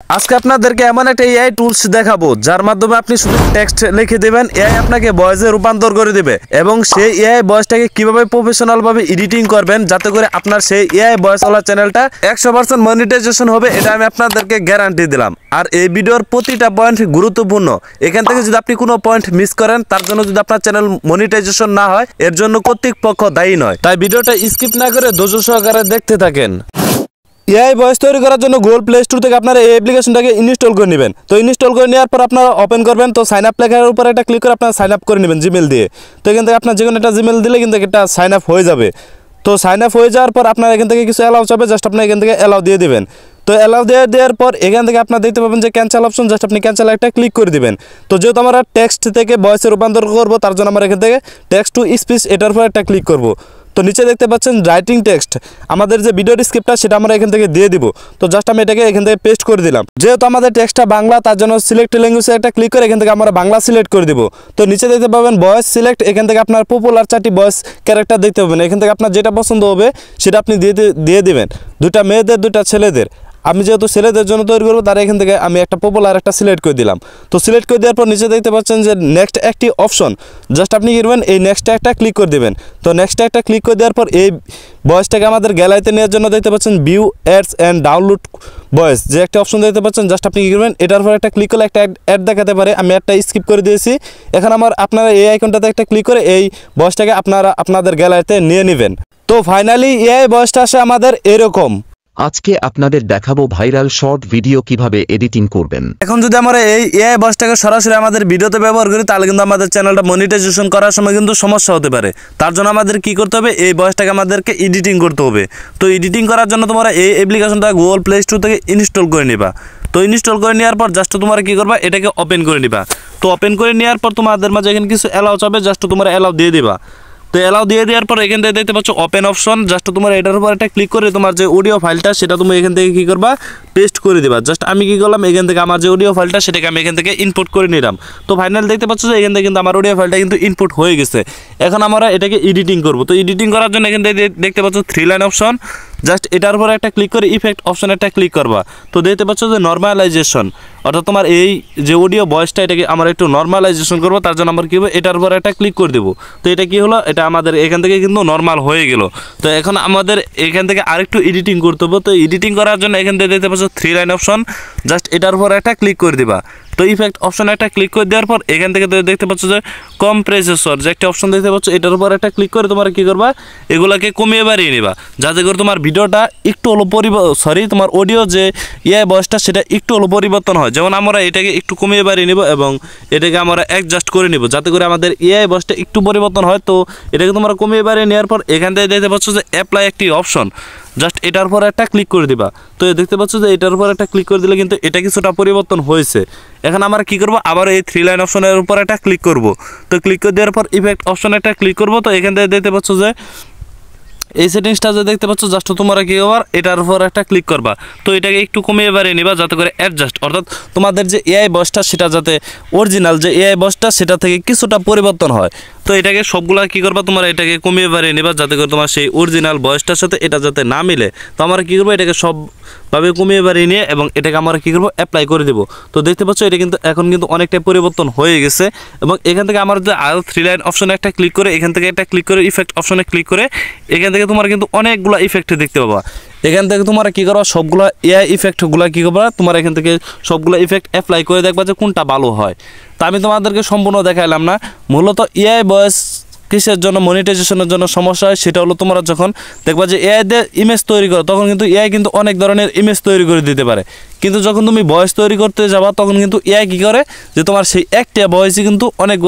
আজকে আপনাদেরকে এমন একটা এআই টুলস দেখাবো যার মাধ্যমে আপনি শুধু টেক্সট লিখে দিবেন, এআই আপনাকে ভয়েসে রূপান্তর করে দিবে এবং সেই এআই ভয়েসটাকে কিভাবে প্রফেশনাল ভাবে এডিটিং করবেন যাতে করে আপনার সেই এআই ভয়েস ওয়ালা চ্যানেলটা 100% মনিটাইজেশন হবে, এটা আমি আপনাদেরকে গ্যারান্টি দিলাম। আর এই ভিডিওর প্রতিটা পয়েন্ট গুরুত্বপূর্ণ, এখান থেকে যদি আপনি কোনো পয়েন্ট মিস করেন তার জন্য যদি আপনার চ্যানেল মনিটাইজেশন না হয় এর জন্য কর্তৃপক্ষ দায়ী নয়। তাই ভিডিওটা স্কিপ না করে ধৈর্য সহকারে দেখতে থাকেন। এআই ভয়েস তৈরি করার জন্য গুগল প্লে স্টোর থেকে আপনারা এই অ্যাপ্লিকেশনটাকে ইনস্টল করে নেবেন। তো ইনস্টল করে নেওয়ার পর আপনারা ওপেন করবেন, তো সাইন আপ লেখার উপর একটা ক্লিক করে আপনারা সাইন আপ করে নেবেন জিমেল দিয়ে। তো এখান থেকে আপনার যে কোনো একটা জিমেল দিলে কিন্তু এটা সাইন আপ হয়ে যাবে। তো সাইন আপ হয়ে যাওয়ার পর আপনার এখান থেকে কিছু অ্যালাউ চাবে, জাস্ট আপনি এখান থেকে অ্যালাউ দিয়ে দেবেন। তো অ্যালাউ দেওয়ার পর এখান থেকে আপনার দেখতে পাবেন যে ক্যান্সেল অপশন, জাস্ট আপনি ক্যান্সেল একটা ক্লিক করে দিবেন। তো যেহেতু আমরা টেক্সট থেকে ভয়েসে রূপান্তর করবো তার জন্য আমরা এখান থেকে টেক্সট টু স্পিচ এটার উপর একটা ক্লিক করব। তো নিচে দেখতে পাচ্ছেন রাইটিং টেক্সট, আমাদের যে ভিডিওর স্ক্রিপ্টটা সেটা আমরা এখান থেকে দিয়ে দিব। তো জাস্ট আমি এটাকে এখান থেকে পেস্ট করে দিলাম। যেহেতু আমাদের টেক্সটটা বাংলা তার জন্য সিলেক্ট ল্যাঙ্গুয়েজে একটা ক্লিক করে এখান থেকে আমরা বাংলা সিলেক্ট করে দিব। তো নিচে দেখতে পাবেন ভয়েস সিলেক্ট, এখান থেকে আপনার পপুলার 4টি ভয়েস ক্যারেক্টার দেখতে পাবেন। এখান থেকে আপনার যেটা পছন্দ হবে সেটা আপনি দিয়ে দিবেন, দুটা মেয়েদের দুটা ছেলেদের। আমি যেহেতু ছেলেদের জন্য তৈরি করবো তার এখান থেকে আমি একটা পপুলার একটা সিলেক্ট করে দিলাম। তো সিলেক্ট করে দেওয়ার পর নিচে দেখতে পাচ্ছেন যে নেক্সট একটি অপশন, জাস্ট আপনি কি করবেন এই নেক্সট একটা ক্লিক করে দেবেন। তো নেক্সট একটা ক্লিক করে দেওয়ার পর এই ভয়েসটাকে আমাদের গ্যালারিতে নেওয়ার জন্য দেখতে পাচ্ছেন view ads and download voice যে একটা অপশন দেখতে পাচ্ছেন, জাস্ট আপনি কি করবেন এটার পর একটা ক্লিক করলে একটা অ্যাড দেখাতে পারে। আমি একটা স্কিপ করে দিয়েছি। এখন আপনারা এই আইকনটাতে একটা ক্লিক করে এই ভয়েসটাকে আপনাদের গ্যালারিতে নিয়ে নেবেন। তো ফাইনালি এআই ভয়েসটা আসে আমাদের এরকম। আজকে আপনাদের দেখাবো ভাইরাল শর্ট ভিডিও কিভাবে এডিটিং করবেন। এখন যদি আমরা এই এআই ভয়েসটাকে সরাসরি আমাদের ভিডিওতে ব্যবহার করি তাহলে কিন্তু আমাদের চ্যানেলটা মনিটাইজেশন করার সময় কিন্তু সমস্যা হতে পারে। তার জন্য আমাদের কি করতে হবে, এই ভয়েসটাকে আমাদেরকে এডিটিং করতে হবে। তো এডিটিং করার জন্য তোমরা এই অ্যাপ্লিকেশনটা গুগল প্লে স্টোর থেকে ইনস্টল করে নিবা। তো ইনস্টল করে নেওয়ার পর জাস্ট তোমরা কি করবা, এটাকে ওপেন করে নিবা। তো ওপেন করে নেওয়ার পর তোমাদের মাঝে এখানে কিছু অ্যালাউ চাবে, জাস্ট তোমরা অ্যালাউ দিয়ে দিবা। তো অ্যালাউ দিয়ে দেওয়ার পর এখান থেকে দেখতে পাচ্ছ ওপেন অপশন, জাস্ট তোমার এটার উপর একটা ক্লিক করে তোমার যে অডিও ফাইলটা সেটা তুমি এখান থেকে কী করবা, পেস্ট করে দিবা। জাস্ট আমি কী করলাম, এখান থেকে আমার যে অডিও ফাইলটা সেটাকে আমি এখান থেকে ইনপুট করে নিলাম। তো ফাইনাল দেখতে পাচ্ছ যে এখান থেকে কিন্তু আমার অডিও ফাইলটা কিন্তু ইনপুট হয়ে গেছে। এখন আমরা এটাকে এডিটিং করব। তো এডিটিং করার জন্য এখান থেকে দেখতে পাচ্ছ 3 লাইন অপশন, জাস্ট এটার উপর একটা ক্লিক করে ইফেক্ট অপশন একটা ক্লিক করবা। তো দেখতে পাচ্ছ যে নর্মালাইজেশন, অর্থাৎ তোমার এই যে অডিও ভয়েসটা এটাকে আমরা একটু নর্মালাইজেশন করবো, তার জন্য আমরা কী হবে এটার উপর একটা ক্লিক করে দেবো। তো এটা কী হলো, এটা আমাদের এখান থেকে কিন্তু নর্মাল হয়ে গেল। তো এখন আমাদের এখান থেকে আরেকটু এডিটিং করতে হবে। তো এডিটিং করার জন্য এখান থেকে দেখতে পাচ্ছ 3 লাইন অপশন, জাস্ট এটার উপর একটা ক্লিক করে দিবা। তো ইফেক্ট অপশন একটা ক্লিক করে দেওয়ার পর এখান থেকে দেখতে পাচ্ছ যে কম্প্রেসর যে একটা অপশন দেখতে পাচ্ছ, এটার উপর একটা ক্লিক করে তোমরা কী করবা, এগুলাকে কমিয়ে বাড়িয়ে নিবা যাতে করে তোমার ভিডিওটা একটু হলো তোমার অডিও যে এআই ভয়েসটা সেটা একটু হলো পরিবর্তন হয়। যেমন আমরা এটাকে একটু কমিয়ে বাড়িয়ে নিব এবং এটাকে আমরা অ্যাডজাস্ট করে নিব যাতে করে আমাদের এআই ভয়েসটা একটু পরিবর্তন হয়। তো এটাকে তোমরা কমিয়ে বাড়িয়ে নেওয়ার পর এখান থেকে দেখতে পাচ্ছ যে অ্যাপ্লাই একটি অপশন, জাস্ট এটার উপর একটা ক্লিক করে দিবা। তো দেখতে পাচ্ছ যে এটার উপর একটা ক্লিক করে দিলে কিন্তু এটা কিছুটা পরিবর্তন হয়েছে। এখন আমরা কী করবো, আবার এই 3 লাইন অপশনের উপর একটা ক্লিক করব। তো ক্লিক করে দেওয়ার পর ইফেক্ট অপশন একটা ক্লিক করব। তো এখান থেকে দেখতে পাচ্ছ যে এই সেটিংসটা যে দেখতে পাচ্ছ, জাস্ট তোমরা কি আবার এটার উপর একটা ক্লিক করবা। তো এটাকে একটু কমিয়ে বাড়িয়ে নিবা যাতে করে অ্যাডজাস্ট, অর্থাৎ তোমাদের যে এআই ভয়েসটা সেটা যাতে অরিজিনাল যে এআই ভয়েসটা সেটা থেকে কিছুটা পরিবর্তন হয়। তো এটাকে সবগুলা কী করবা, তোমরা এটাকে কমিয়ে বাড়িয়ে নিবা যাতে করে তোমার সেই অরিজিনাল ভয়েসটার সাথে এটা যাতে না মিলে। তো আমরা কী করবো, এটাকে সবভাবে কমিয়ে বাড়িয়ে নিয়ে এবং এটাকে আমরা কী করবো অ্যাপ্লাই করে দেবো। তো দেখতে পাচ্ছ এটা কিন্তু এখন কিন্তু অনেকটাই পরিবর্তন হয়ে গেছে। এবং এখান থেকে আমার যে আরও 3 লাইন অপশনে একটা ক্লিক করে এখান থেকে একটা ক্লিক করে ইফেক্ট অপশনে ক্লিক করে এখান থেকে তোমার কিন্তু অনেকগুলো ইফেক্ট দেখতে পাবা। এখান থেকে তোমরা কী করবা, সবগুলো এআই ইফেক্টগুলো কী করবা, তোমার এখান থেকে সবগুলো ইফেক্ট অ্যাপ্লাই করে দেখবা যে কোনটা ভালো হয়। তা আমি তোমাদেরকে সম্পূর্ণ দেখাইলাম না। মূলত এআই ভয়েস কিসের জন্য মনিটাইজেশনের জন্য সমস্যা হয় সেটা হলো, তোমরা যখন দেখবা যে এআই দিয়ে ইমেজ তৈরি করো তখন কিন্তু এআই কিন্তু অনেক ধরনের ইমেজ তৈরি করে দিতে পারে, কিন্তু যখন তুমি ভয়েস তৈরি করতে যাবা তখন কিন্তু এআই কী করে যে তোমার সেই একটা ভয়েসই কিন্তু অনেক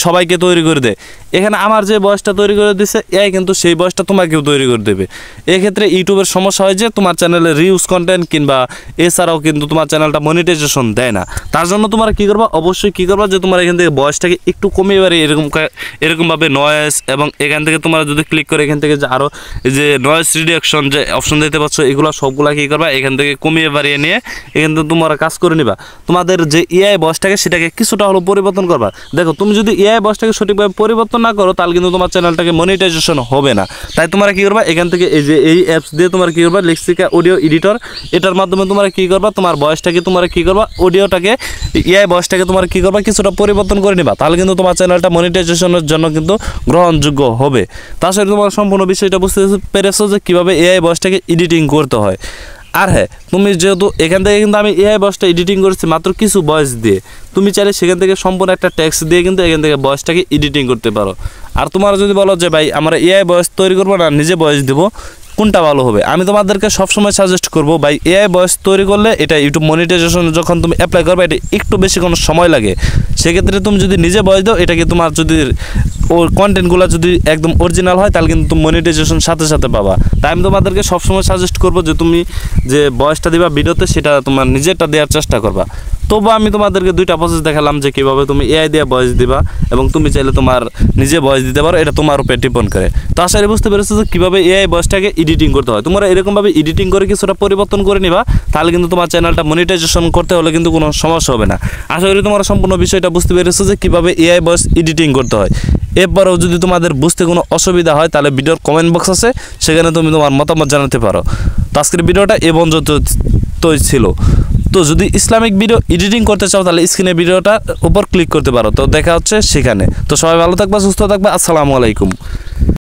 সবাইকে তৈরি করে দেয়। এখানে আমার যে ভয়েসটা তৈরি করে দিচ্ছে এআই কিন্তু সেই ভয়েসটা তোমাকেও তৈরি করে দেবে। এক্ষেত্রে ইউটিউবের সমস্যা হয় যে তোমার চ্যানেলে রিউজ কন্টেন্ট কিংবা এছাড়াও কিন্তু তোমার চ্যানেলটা মনিটাইজেশন দেয় না। তার জন্য তোমরা কী করবা, অবশ্যই কী করবা যে তোমার এখান থেকে ভয়েসটাকে একটু কমিয়ে বাড়িয়ে এরকমভাবে নয়েস, এবং এখান থেকে তোমরা যদি ক্লিক করে এখান থেকে যে আরও যে নয়েস রিডাকশন যে অপশন দিতে পারছো এগুলো সবগুলা কী করবা এখান থেকে কমিয়ে বাড়িয়ে নিয়ে এখান থেকে তোমরা কাজ করে নিবা। তোমাদের যে এআই বয়সটাকে সেটাকে কিছুটা হলো পরিবর্তন করবা। দেখো তুমি যদি এআই বয়সটাকে সঠিকভাবে পরিবর্তন না করো তাহলে কিন্তু তোমার চ্যানেলটাকে মনিটাইজেশন হবে না। তাই তোমরা কী করবা, এখান থেকে এই যে এই অ্যাপস দিয়ে তোমরা কী করবা, লেক্সিকা অডিও এডিটর, এটার মাধ্যমে তোমরা কী করবা, তোমার বয়সটাকে তোমরা কী করবা, অডিওটাকে এআই বয়সটাকে তোমরা কী করবা, কিছুটা পরিবর্তন করে নিবা। তাহলে কিন্তু তোমার চ্যানেলটা মনিটাইজেশনের জন্য কিন্তু গ্রহণযোগ্য হবে। তাছাড়া তোমার সম্পূর্ণ বিষয়টা বুঝতে পেরেছো যে কীভাবে এআই বয়সটাকে এডিটিং করতে হয়। আর হ্যাঁ, তুমি যেহেতু এখান থেকে কিন্তু আমি এআই বয়সটা এডিটিং করেছি মাত্র কিছু ভয়েস দিয়ে, তুমি চাইলে সেখান থেকে সম্পূর্ণ একটা টেক্সট দিয়ে কিন্তু এখান থেকে ভয়েসটাকে এডিটিং করতে পারো। আর তোমরা যদি বলো যে ভাই আমরা এআই ভয়েস তৈরি করবো না নিজে ভয়েস দেবো, কোনটা ভালো হবে, আমি তোমাদেরকে সবসময় সাজেস্ট করবো ভাই এআই ভয়েস তৈরি করলে এটা ইউটিউব মনিটাইজেশন যখন তুমি অ্যাপ্লাই করবে এটা একটু বেশি কোনো সময় লাগে। সেক্ষেত্রে তুমি যদি নিজে ভয়েস দাও, এটাকে তোমার যদি ওর কন্টেন্টগুলো যদি একদম অরিজিনাল হয় তাহলে কিন্তু তুমি মনিটাইজেশন সাথে সাথে পাবা। তাই আমি তোমাদেরকে সবসময় সাজেস্ট করবো যে তুমি যে ভয়েসটা দিবা ভিডিওতে সেটা তোমার নিজেরটা দেওয়ার চেষ্টা করবা। তবু আমি তোমাদেরকে দুইটা প্রসেস দেখালাম যে কীভাবে তুমি এআই দিয়ে ভয়েস দিবা এবং তুমি চাইলে তোমার নিজে ভয়েস দিতে পারো, এটা তোমার উপরে ডিপেন্ড করে। তো আশা করি বুঝতে পেরেছো যে কীভাবে এআই ভয়েসটাকে এডিটিং করতে হয়। তোমরা এরকমভাবে এডিটিং করে কিছুটা পরিবর্তন করে নিবা, তাহলে কিন্তু তোমার চ্যানেলটা মনিটাইজেশন করতে হলে কিন্তু কোনো সমস্যা হবে না। আশা করি তোমরা সম্পূর্ণ বিষয়টা বুঝতে পেরেছো যে কীভাবে এআই ভয়েস এডিটিং করতে হয়। এরপরেও যদি তোমাদের বুঝতে কোনো অসুবিধা হয় তাহলে ভিডিওর কমেন্ট বক্স আছে, সেখানে তুমি তোমার মতামত জানাতে পারো। তো আজকের ভিডিওটা এ পর্যন্ত ছিল। তো যদি ইসলামিক ভিডিও এডিটিং করতে চাও তাহলে স্ক্রিনে ভিডিওটার উপর ক্লিক করতে পারো। তো দেখা হচ্ছে সেখানে। তো সবাই ভালো থাকবা, সুস্থ থাকবা, আসসালামু আলাইকুম।